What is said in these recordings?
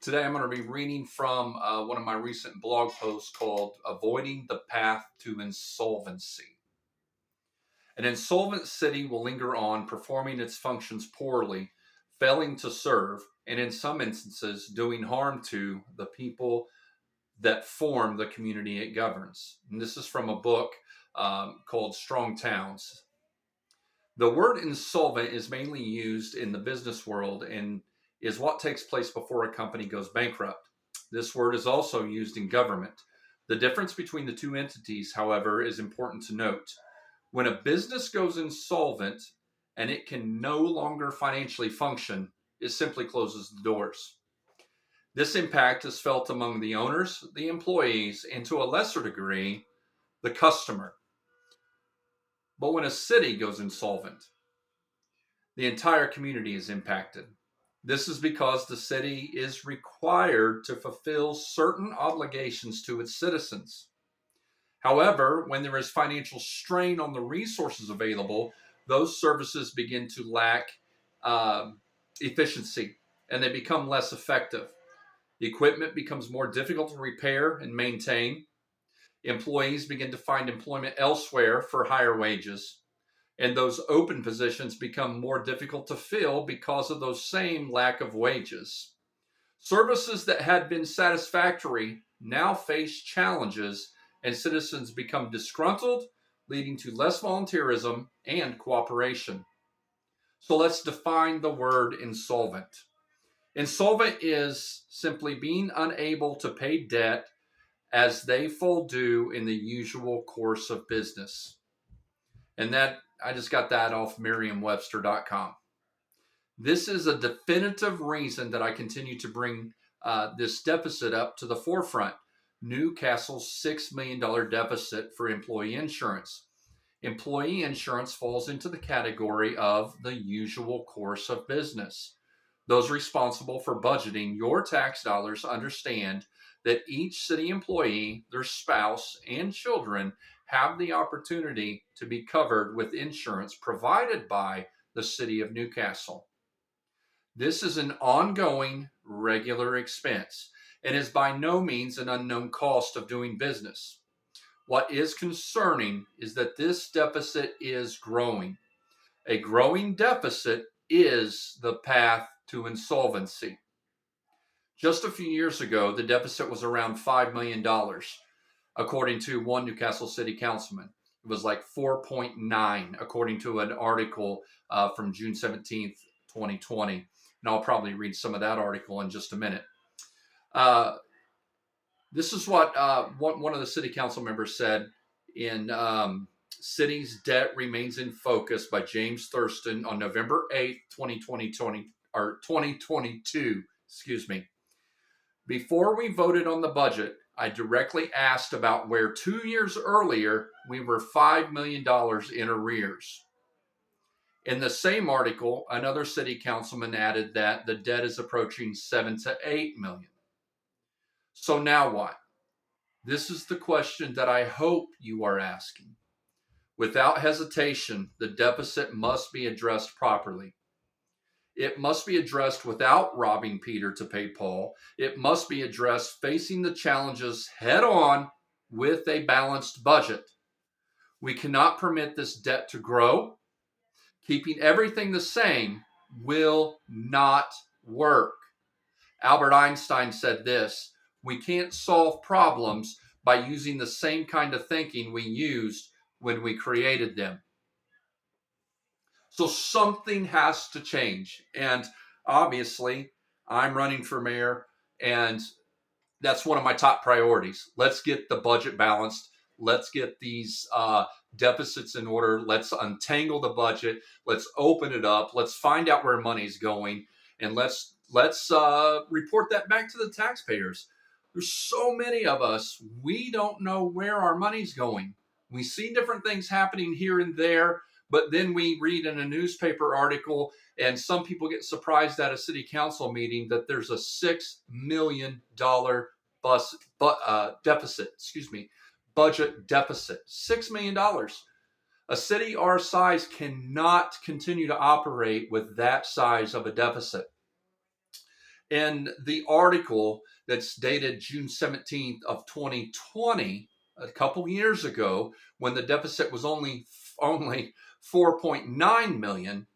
Today I'm going to be reading from one of my recent blog posts called Avoiding the Path to Insolvency. An insolvent city will linger on, performing its functions poorly, failing to serve, and in some instances, doing harm to the people that form the community it governs. And this is from a book called Strong Towns. The word insolvent is mainly used in the business world and is what takes place before a company goes bankrupt. This word is also used in government. The difference between the two entities, however, is important to note. When a business goes insolvent and it can no longer financially function, it simply closes the doors. This impact is felt among the owners, the employees, and to a lesser degree, the customer. But when a city goes insolvent, the entire community is impacted. This is because the city is required to fulfill certain obligations to its citizens. However, when there is financial strain on the resources available, those services begin to lack efficiency and they become less effective. The equipment becomes more difficult to repair and maintain. Employees begin to find employment elsewhere for higher wages. And those open positions become more difficult to fill because of those same lack of wages. Services that had been satisfactory now face challenges, and citizens become disgruntled, leading to less volunteerism and cooperation. So let's define the word insolvent. Insolvent is simply being unable to pay debt as they fall due in the usual course of business. And that I just got that off Merriam-Webster.com. This is a definitive reason that I continue to bring this deficit up to the forefront. Newcastle's $6 million deficit for employee insurance. Employee insurance falls into the category of the usual course of business. Those responsible for budgeting your tax dollars understand that each city employee, their spouse, and children have the opportunity to be covered with insurance provided by the city of Newcastle. This is an ongoing, regular expense and is by no means an unknown cost of doing business. What is concerning is that this deficit is growing. A growing deficit is the path to insolvency. Just a few years ago, the deficit was around $5 million, according to one Newcastle City Councilman. It was like 4.9, according to an article from June 17th, 2020. And I'll probably read some of that article in just a minute. This is what one of the city council members said in City's Debt Remains in Focus by James Thurston on November 8th, 2022. Excuse me. Before we voted on the budget, I directly asked about where 2 years earlier we were $5 million in arrears. In the same article, another city councilman added that the debt is approaching $7 to $8 million. So now what? This is the question that I hope you are asking. Without hesitation, the deficit must be addressed properly. It must be addressed without robbing Peter to pay Paul. It must be addressed facing the challenges head on with a balanced budget. We cannot permit this debt to grow. Keeping everything the same will not work. Albert Einstein said this: we can't solve problems by using the same kind of thinking we used when we created them. So something has to change. And obviously, I'm running for mayor, and that's one of my top priorities. Let's get the budget balanced. Let's get these deficits in order. Let's untangle the budget. Let's open it up. Let's find out where money's going, and let's report that back to the taxpayers. There's so many of us, we don't know where our money's going. We see different things happening here and there, but then we read in a newspaper article, and some people get surprised at a city council meeting that there's a $6 million budget deficit. $6 million. A city our size cannot continue to operate with that size of a deficit. In the article that's dated June 17th of 2020, a couple years ago, when the deficit was only 4.9 million,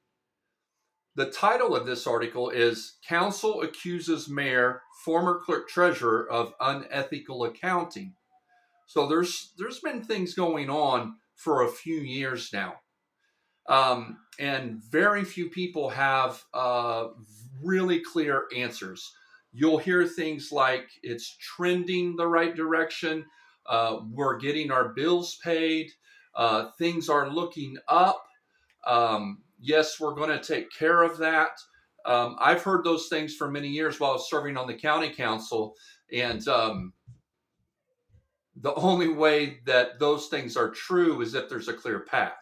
the title of this article is Council Accuses Mayor, Former Clerk Treasurer of Unethical Accounting. So there's been things going on for a few years now. And very few people have really clear answers. You'll hear things like it's trending the right direction, we're getting our bills paid, things are looking up, yes, we're going to take care of that. I've heard those things for many years while I was serving on the county council, and the only way that those things are true is if there's a clear path.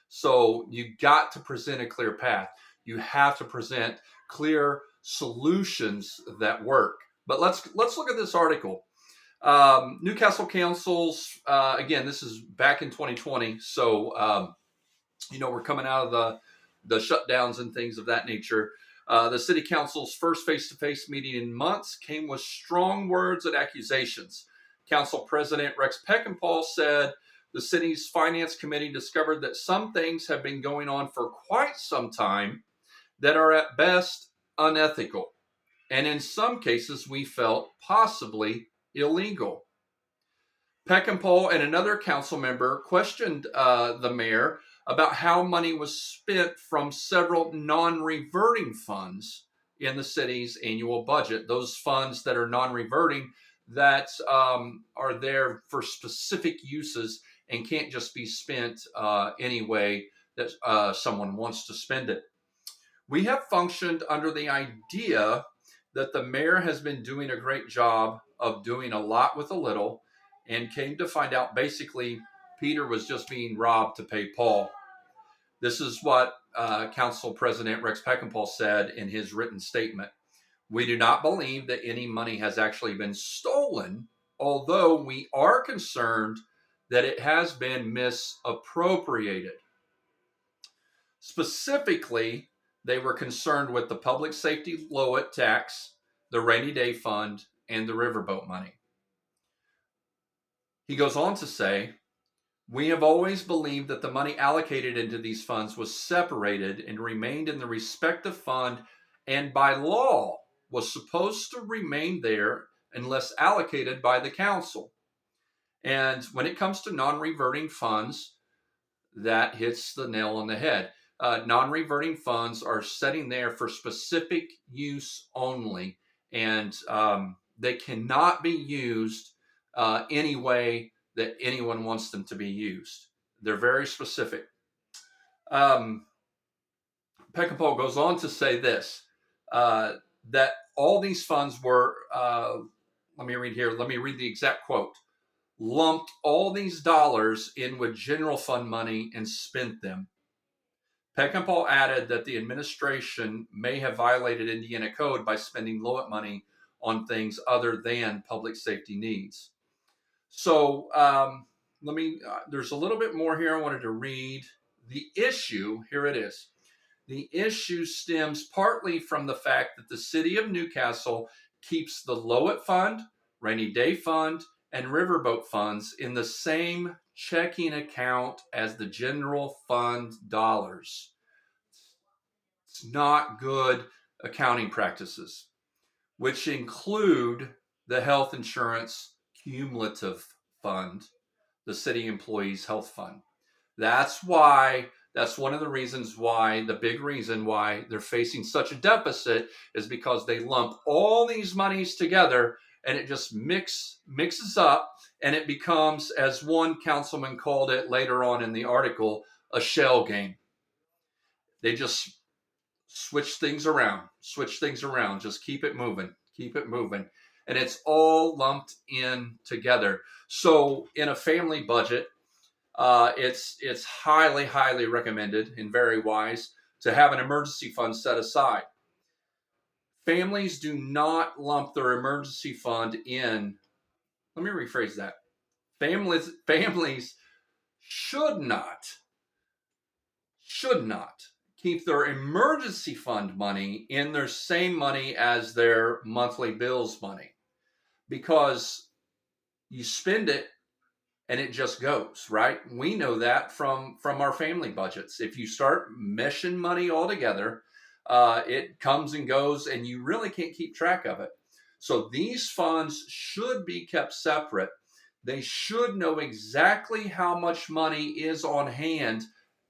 So you got to present a clear path. You have to present clear solutions that work. But let's look at this article. Newcastle councils, again, this is back in 2020. So, we're coming out of the shutdowns and things of that nature. The city council's first face-to-face meeting in months came with strong words and accusations. Council President Rex Peckinpah said the city's finance committee discovered that some things have been going on for quite some time that are at best unethical, and in some cases we felt possibly illegal. Peckinpah and another council member questioned the mayor about how money was spent from several non-reverting funds in the city's annual budget. Those funds that are non-reverting, that are there for specific uses and can't just be spent any way that someone wants to spend it. We have functioned under the idea that the mayor has been doing a great job of doing a lot with a little, and came to find out basically Peter was just being robbed to pay Paul. This is what Council President Rex Peckinpah said in his written statement. We do not believe that any money has actually been stolen, although we are concerned that it has been misappropriated. Specifically, they were concerned with the public safety Lowit tax, the rainy day fund, and the riverboat money. He goes on to say, we have always believed that the money allocated into these funds was separated and remained in the respective fund, and by law was supposed to remain there unless allocated by the council. And when it comes to non-reverting funds, that hits the nail on the head. Non-reverting funds are sitting there for specific use only, and they cannot be used any way that anyone wants them to be used. They're very specific. Peckinpah goes on to say this, that all these funds were, let me read the exact quote, lumped all these dollars in with general fund money and spent them. Peckinpah added that the administration may have violated Indiana code by spending Lowit money on things other than public safety needs. So there's a little bit more here I wanted to read. The issue, here it is. The issue stems partly from the fact that the city of Newcastle keeps the Lowit Fund, Rainy Day Fund, and Riverboat funds in the same checking account as the general fund dollars. It's not good accounting practices, which include the health insurance cumulative fund, the city employees health fund. That's one of the reasons why, the big reason why they're facing such a deficit is because they lump all these monies together and it just mixes up, and it becomes, as one councilman called it later on in the article, a shell game. They just switch things around, just keep it moving. And it's all lumped in together. So in a family budget, it's highly recommended and very wise to have an emergency fund set aside. Families do not lump their emergency fund in. Let me rephrase that. Families should not keep their emergency fund money in their same money as their monthly bills money, because you spend it and it just goes, right? We know that from our family budgets. If you start meshing money all together, it comes and goes, and you really can't keep track of it. So these funds should be kept separate. They should know exactly how much money is on hand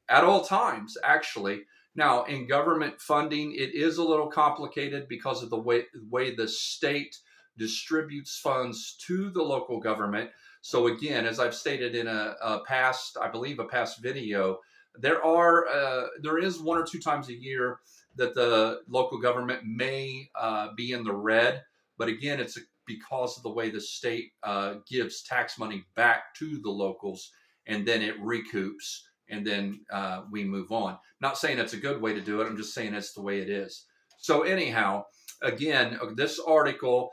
at all times, actually. Now, in government funding, it is a little complicated because of the way the state distributes funds to the local government. So again, as I've stated in a past, I believe a past video, there is 1 or 2 times a year that the local government may be in the red, but again, it's because of the way the state gives tax money back to the locals, and then it recoups, and then we move on. Not saying it's a good way to do it. I'm just saying it's the way it is. So anyhow, again, this article,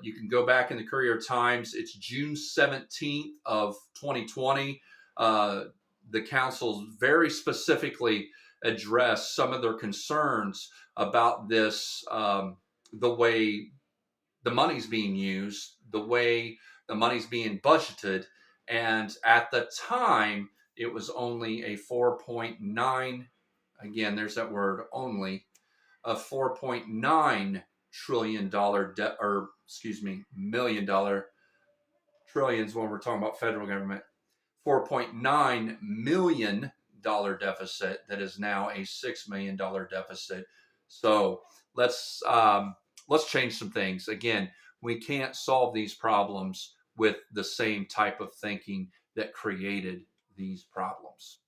you can go back in the Courier Times. It's June 17th of 2020. The council very specifically addressed some of their concerns about this, the way the money's being used, the way the money's being budgeted. And at the time, it was only a 4.9, again, there's that word only, a $4.9 trillion debt, or excuse me, $1 million. Trillions when we're talking about federal government. $4.9 million deficit that is now a $6 million deficit. So let's change some things. Again, we can't solve these problems with the same type of thinking that created these problems.